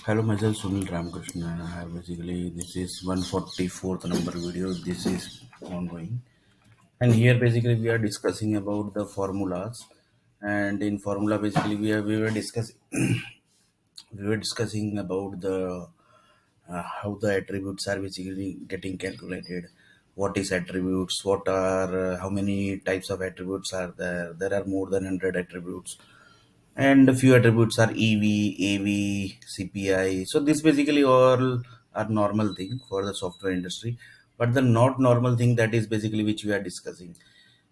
Hello, myself Sunil Ramakrishna. I have basically this is 144th number video. This is ongoing, and here basically we are discussing about the formulas. And in formula, basically we were discussing about the how the attributes are basically getting calculated. What is attributes? What are how many types of attributes are there? There are more than 100 attributes, and a few attributes are EV, AV, CPI. So this basically all are normal thing for the software industry, but the not normal thing that is basically which we are discussing,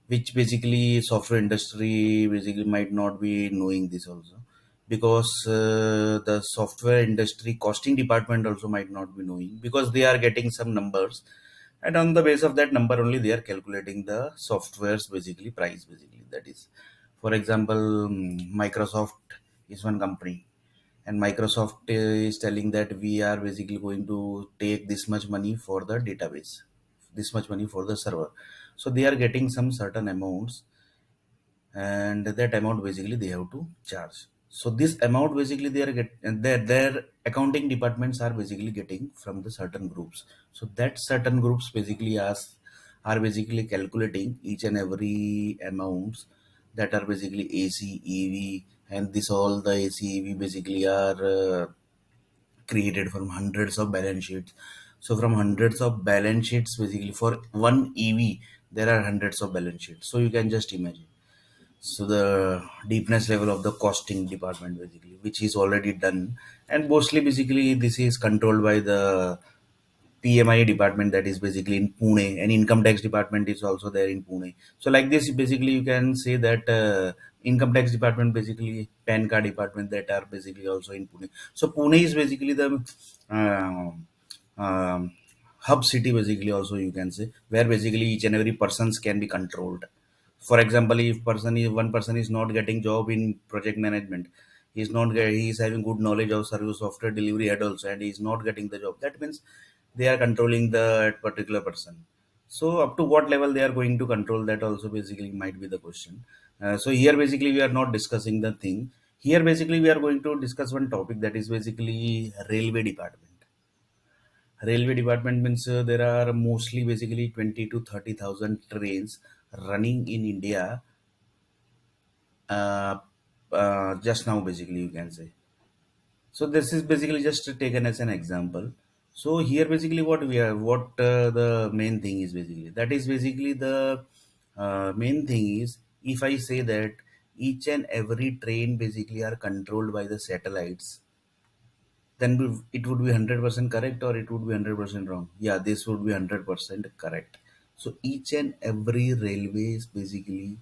which basically software industry basically might not be knowing this also, because the software industry costing department also might not be knowing, because they are getting some numbers, and on the base of that number only they are calculating the software's basically price basically. That is, for example, Microsoft is one company, and Microsoft is telling that we are basically going to take this much money for the database, this much money for the server. So they are getting some certain amounts, and that amount basically they have to charge. So this amount basically they are their accounting departments are basically getting from the certain groups. So that certain groups basically are basically calculating each and every amounts that are basically AC, EV, and this all the AC, EV basically are created from hundreds of balance sheets. So from hundreds of balance sheets, basically for one EV, there are hundreds of balance sheets. So you can just imagine. So the deepness level of the costing department basically, which is already done, and mostly basically this is controlled by the PMI department that is basically in Pune, and income tax department is also there in Pune. So like this, basically you can say that income tax department basically PAN card department that are basically also in Pune. So Pune is basically the um, hub city basically also you can say, where basically each and every persons can be controlled. For example, if one person is not getting job in project management, he is having good knowledge of service software delivery head also, and he is not getting the job. That means they are controlling the particular person. So up to what level they are going to control, that also basically might be the question. So here basically we are not discussing the thing. Here basically we are going to discuss one topic, that is basically railway department. Railway department means there are mostly basically 20 to 30,000 trains running in India, uh, just now basically you can say. So this is basically just taken as an example. So here basically what the main thing is basically, that is basically the main thing is, if I say that each and every train basically are controlled by the satellites, then it would be 100% correct, or it would be 100% wrong? Yeah, this would be 100% correct. So each and every railway is basically,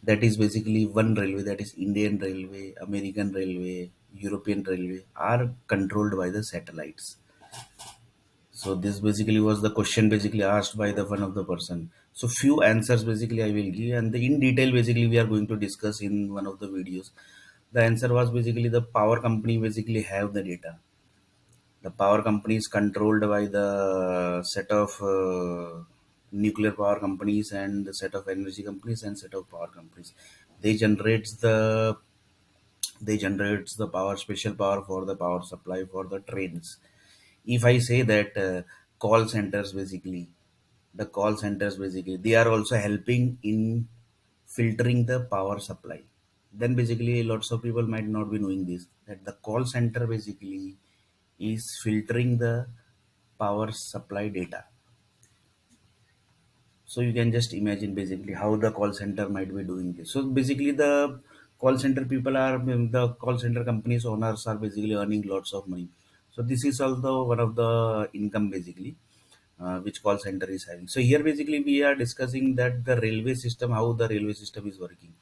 that is basically one railway, that is Indian railway, American railway, European railway, are controlled by the satellites. So this basically was the question basically asked by the one of the person. So few answers basically I will give, and in detail basically we are going to discuss in one of the videos. The answer was basically the power company basically have the data. The power company is controlled by the set of nuclear power companies, and the set of energy companies, and set of power companies. They generates the they generates the power, special power for the power supply for the trains. If I say that call centers basically, the call centers basically they are also helping in filtering the power supply, then basically lots of people might not be knowing this, that the call center basically is filtering the power supply data. So you can just imagine basically how the call center might be doing this. So basically the call center people are, the call center companies owners are basically earning lots of money. So this is also one of the income basically, which call center is having. So here basically we are discussing that the railway system, how the railway system is working.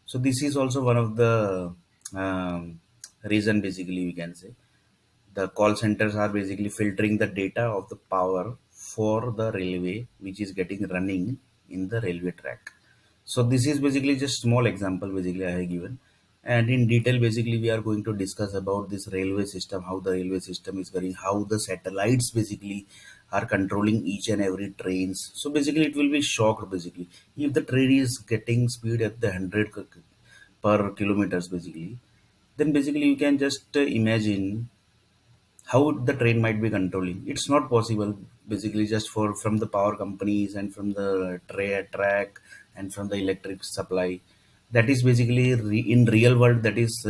So this is also one of the um, reason basically we can say, the call centers are basically filtering the data of the power for the railway, which is getting running in the railway track. So this is basically just small example basically I have given, and in detail basically we are going to discuss about this railway system, how the railway system is going, how the satellites basically are controlling each and every trains. So basically it will be shocked basically if the train is getting speed at the 100 per kilometers basically, then basically you can just imagine how the train might be controlling. It's not possible basically just for from the power companies and from the track and from the electric supply. That is basically in real world that is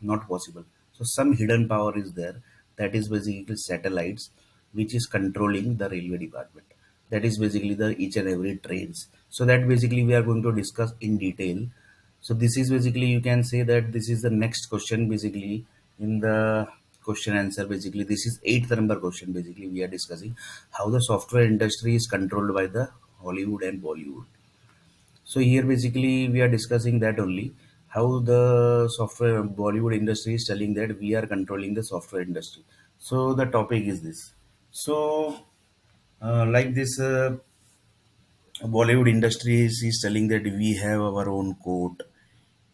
not possible. So some hidden power is there, that is basically satellites which is controlling the railway department. That is basically the each and every trains. So that basically we are going to discuss in detail. So this is basically, you can say that this is the next question basically in the question answer. Basically, this is eighth number question. Basically, we are discussing how the software industry is controlled by the Hollywood and Bollywood. So here basically we are discussing that only, how the software Bollywood industry is telling that we are controlling the software industry. So the topic is this. So like this. Bollywood industry is telling that we have our own court,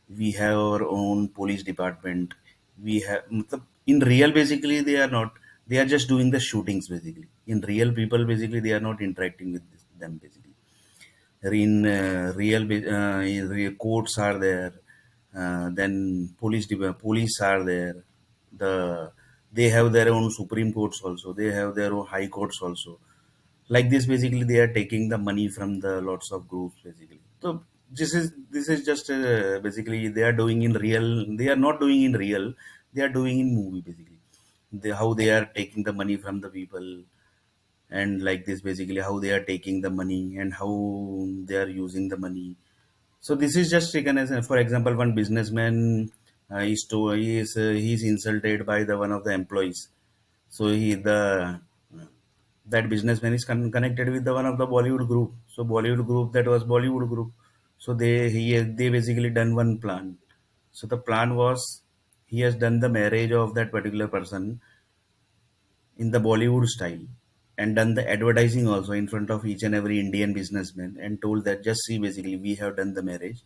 we have our own police department, we have in real basically they are not, they are just doing the shootings basically. In real people basically they are not interacting with them basically. In in real courts are there, then police are there, the they have their own supreme courts also, they have their own high courts also. Like this basically they are taking the money from the lots of groups basically. So this is just basically they are doing in real, they are not doing in real, they are doing in movie basically. How they are taking the money from the people, and like this basically how they are taking the money and how they are using the money. So this is just taken as for example, one businessman he is insulted by the one of the employees. So that businessman is connected with the one of the Bollywood group. So Bollywood group, that was Bollywood group. So they basically done one plan. So the plan was, he has done the marriage of that particular person in the Bollywood style, and done the advertising also in front of each and every Indian businessman, and told that just see basically we have done the marriage.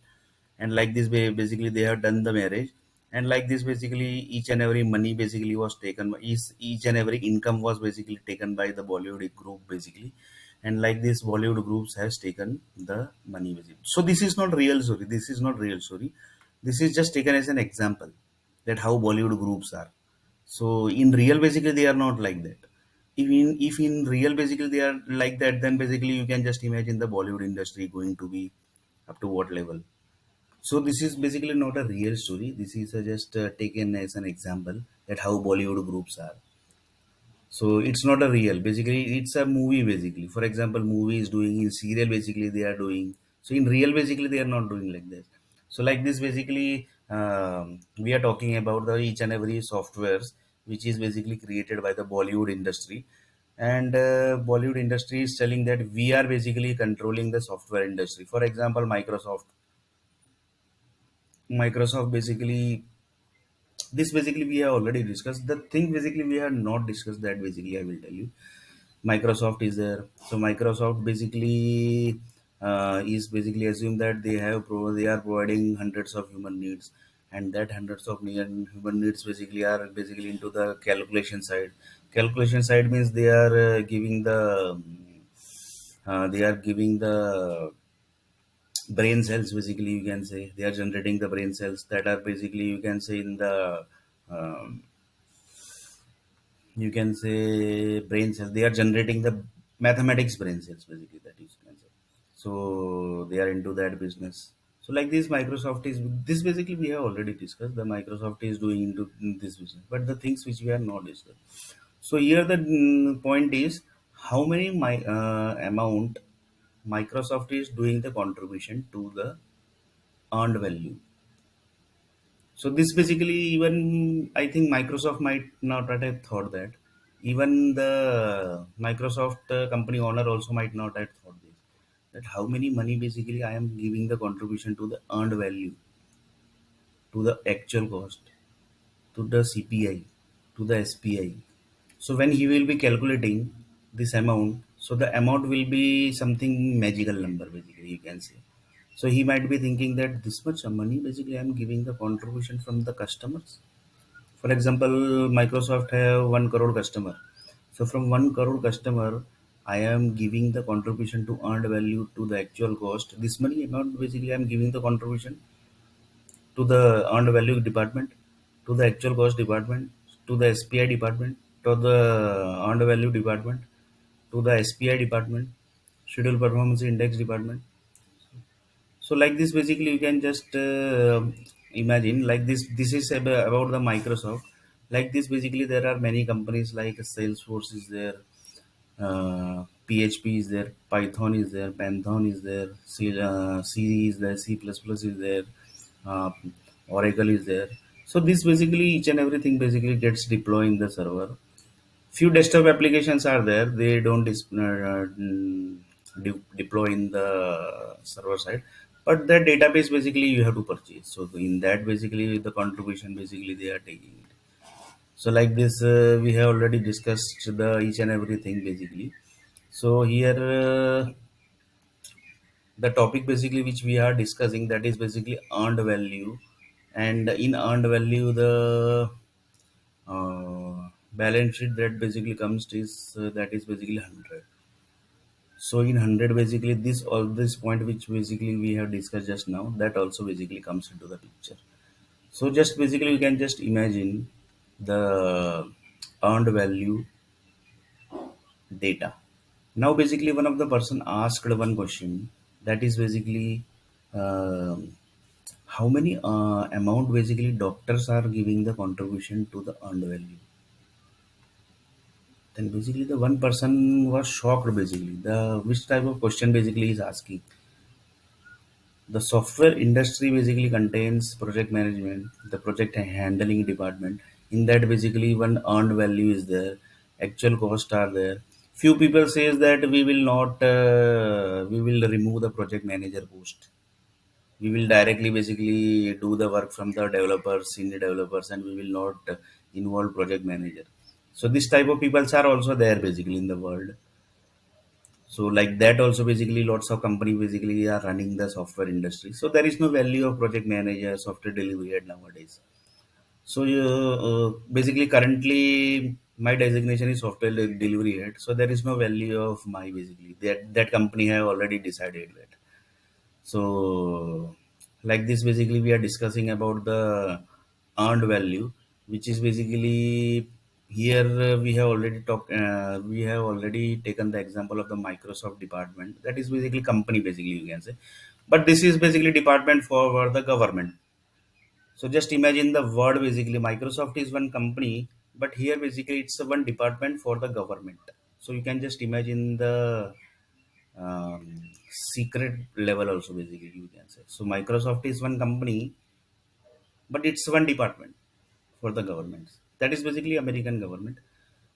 And like this basically they have done the marriage. And like this basically each and every money basically was taken, each and every income was basically taken by the Bollywood group basically. And like this Bollywood groups has taken the money basically. So this is not real story, this is not real story, this is just taken as an example that how Bollywood groups are. So in real basically they are not like that. If in real basically they are like that, then basically you can just imagine the Bollywood industry going to be up to what level. So this is basically not a real story. This is just taken as an example that how Bollywood groups are. So it's not a real. Basically, it's a movie. Basically, for example, movie is doing in serial. Basically, they are doing. So in real, basically, they are not doing like this. So like this, basically, we are talking about the each and every softwares which is basically created by the Bollywood industry, and Bollywood industry is telling that we are basically controlling the software industry. For example, Microsoft basically, this basically we have already discussed. The thing basically we have not discussed, that basically I will tell you. Microsoft is there. So Microsoft basically is basically assume that they are providing hundreds of human needs, and that hundreds of human needs basically are basically into the calculation side. Calculation side means they are giving the brain cells basically, you can say they are generating the brain cells that are basically, you can say in the um, you can say brain cells, they are generating the mathematics brain cells basically, that is, you can say. So they are into that business. So like this Microsoft is, this basically we have already discussed, the Microsoft is doing into this business, but the things which we are not discussed. So here the point is, how many amount Microsoft is doing the contribution to the earned value. So this basically, even I think Microsoft might not have thought that. Even the Microsoft company owner also might not have thought this. That how many money basically I am giving the contribution to the earned value, to the actual cost, to the CPI, to the SPI. So when he will be calculating this amount, so the amount will be something magical number basically, you can say. So he might be thinking that this much money basically I am giving the contribution from the customers. For example, Microsoft have 1 crore customer. So from 1 crore customer, I am giving the contribution to earned value to the actual cost. This money amount basically I am giving the contribution to the earned value department, to the actual cost department, to the SPI department. to the earned value department, to the SPI department, schedule performance index department. So like this, basically, you can just imagine like this. This is about the Microsoft. Like this, basically, there are many companies like Salesforce is there, PHP is there, Python is there, Python is there, C is there, C++ is there, uh, Oracle is there. So this basically each and everything basically gets deployed in the server. Few desktop applications are there. They don't deploy in the server side, but the database basically you have to purchase. So in that basically the contribution basically they are taking it. So like this, we have already discussed the each and everything basically. So here, the topic basically which we are discussing, that is basically earned value, and in earned value the balance sheet that basically comes is that is basically 100. So in 100 basically this all this point which basically we have discussed just now, that also basically comes into the picture. So just basically you can just imagine the earned value data. Now basically one of the person asked one question, that is basically um how many amount basically doctors are giving the contribution to the earned value. Then basically the one person was shocked basically. The which type of question basically is asking. The software industry basically contains project management, the project handling department. In that basically one earned value is there, actual costs are there. Few people says that we will not, we will remove the project manager post. We will directly basically do the work from the developers, senior developers, and we will not involve project manager. So this type of peoples are also there basically in the world. So like that also basically lots of company basically are running the software industry. So there is no value of project manager, software delivery head nowadays. So basically currently my designation is software delivery head. So there is no value of my basically that company have already decided that. So, like this, basically, we are discussing about the earned value, which is basically here we have already talked. We have already taken the example of the Microsoft department. That is basically company, basically you can say, but this is basically department for the government. So just imagine the word basically Microsoft is one company, but here basically it's a one department for the government. So you can just imagine the secret level also basically you can say. So Microsoft is one company, but it's one department for the governments. That is basically American government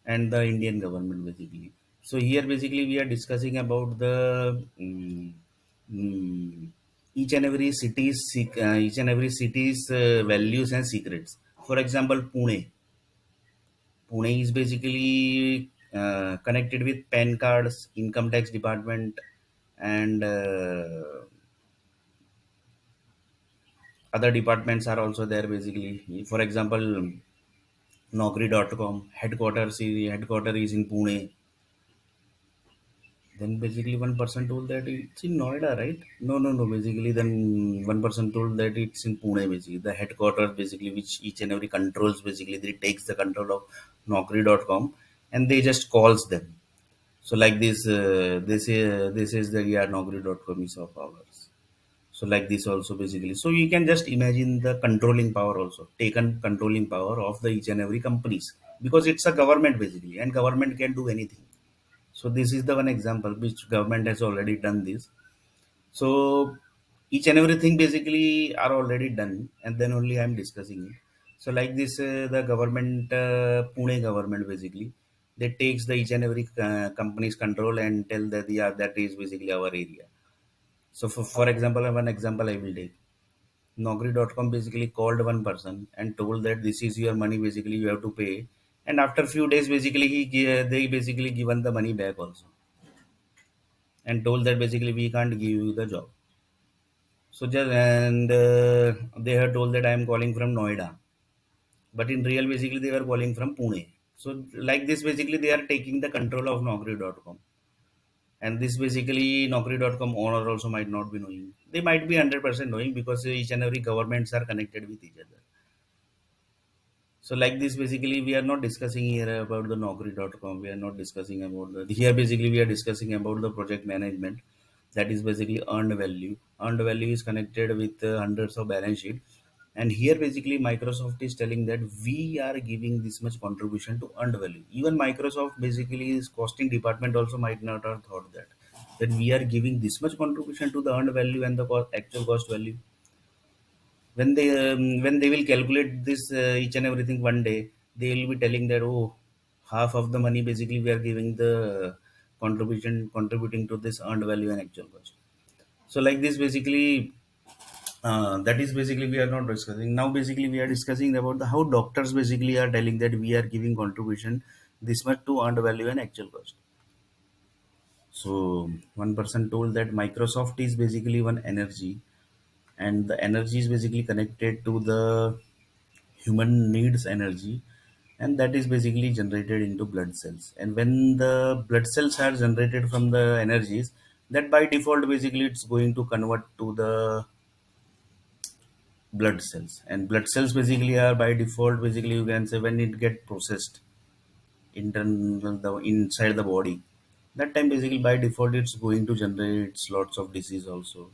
and the Indian government basically. So here basically we are discussing about the mm, each and every each and every city's values and secrets. For example, Pune. Pune is basically connected with PAN cards, income tax department, and other departments are also there basically. For example, Naukri.com headquarter is in Pune. Then basically one person told that it's in Noida, right? No, no, no. Basically, then one person told that it's in Pune. Basically, the headquarters basically, which each and every controls basically, they takes the control of Naukri.com, and they just calls them. So like this, this is the yeah Naukri.com is of ours. So like this also basically. So you can just imagine the controlling power also, taken controlling power of the each and every companies, because it's a government basically, and government can do anything. So this is the one example which government has already done this. So each and everything basically are already done, and then only I'm discussing it. So like this, the government, Pune government basically, they takes the each and every company's control and tell that yeah that is basically our area. So for example, one example I will take. Naukri.com basically called one person and told that this is your money basically you have to pay. And after few days basically they basically given the money back also, and told that basically we can't give you the job. So just and they had told that I am calling from Noida, but in real basically they were calling from Pune. So like this basically they are taking the control of Naukri.com, and this basically Naukri.com owner also might not be knowing. They might be 100% knowing because each and every governments are connected with each other. So like this, basically, we are not discussing here about the Naukri.com. We are not discussing about the here. Basically, we are discussing about the project management. That is basically earned value. Earned value is connected with hundreds of balance sheet, and here basically Microsoft is telling that we are giving this much contribution to earned value. Even Microsoft basically is costing department also might not have thought that we are giving this much contribution to the earned value and the actual cost value. When they will calculate this each and everything one day, they will be telling that, oh, half of the money basically we are giving the contributing to this earned value and actual cost. So like this, basically, that is basically we are not discussing now. Basically we are discussing about the how doctors basically are telling that we are giving contribution this much to earned value and actual cost. So one person told that Microsoft is basically one energy, and the energy is basically connected to the human needs energy, and that is basically generated into blood cells. And when the blood cells are generated from the energies, that by default basically it's going to convert to the blood cells. And blood cells basically are by default, basically you can say, when it get processed internal the inside the body, that time basically by default it's going to generate lots of disease also.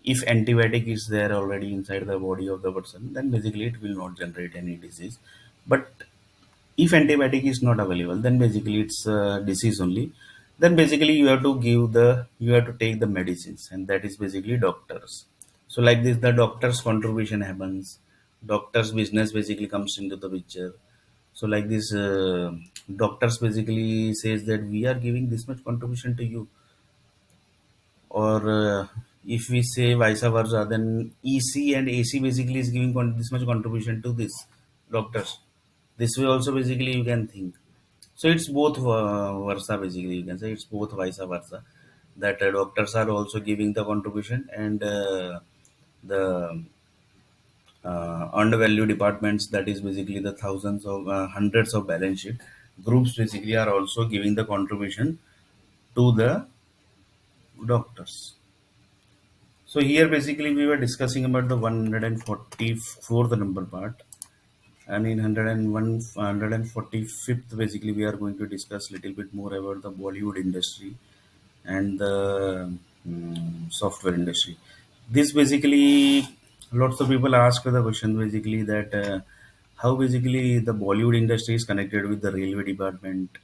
If antibiotic is there already inside the body of the person, then basically it will not generate any disease. But if antibiotic is not available, then basically it's disease only. Then basically you have to take the medicines, and that is basically doctors. So like this, the doctors contribution happens, doctors business basically comes into the picture. So like this, doctors basically says that we are giving this much contribution to you. Or if we say vice versa, then EC and AC basically is giving this much contribution to this doctors. This way also basically you can think. So it's both versa, basically you can say it's both vice versa, that doctors are also giving the contribution, and the earned value departments, that is basically the thousands of hundreds of balance sheet groups basically are also giving the contribution to the doctors. So here basically we were discussing about the 144th number part, and in 101 145th basically we are going to discuss little bit more about the Bollywood industry and the software industry. This basically, lots of people ask the question basically that how basically the Bollywood industry is connected with the railway department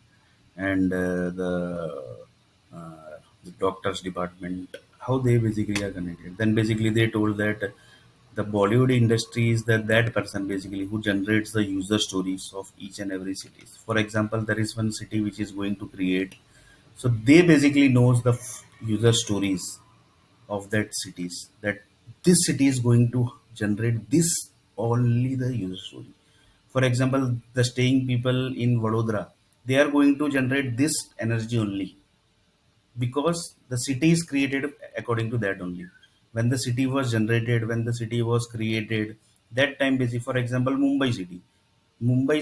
and the doctors department, how they basically are connected. Then basically they told that the Bollywood industry is that person basically who generates the user stories of each and every cities. For example, there is one city which is going to create, so they basically knows the user stories of that cities, that this city is going to generate this, only the user story. For example, the staying people in Vadodara, they are going to generate this energy only, because the city is created according to that only. When the city was generated, when the city was created, that time basically, for example, Mumbai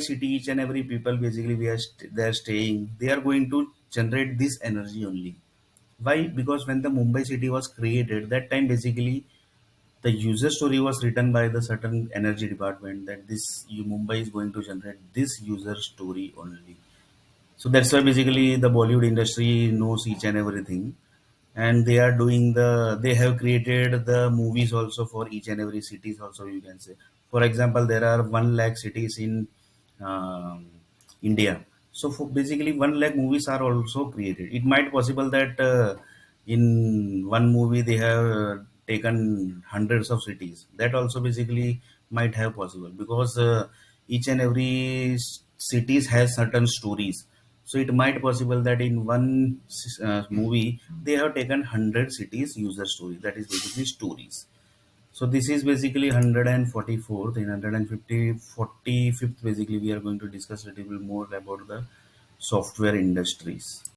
city, each and every people basically they are staying, they are going to generate this energy only. Why? Because when the Mumbai city was created, that time basically the user story was written by the certain energy department, that this Mumbai is going to generate this user story only. So that's why basically the Bollywood industry knows each and everything, and they are doing they have created the movies also for each and every cities. Also, you can say, for example, there are 1 lakh cities in um, India. So for basically 1 lakh movies are also created. It might possible that in one movie they have taken hundreds of cities. That also basically might have possible, because each and every cities has certain stories. So it might possible that in one movie they have taken 100 cities user story. That is basically stories. So this is basically 144th. In 150 basically we are going to discuss a little bit more about the software industries.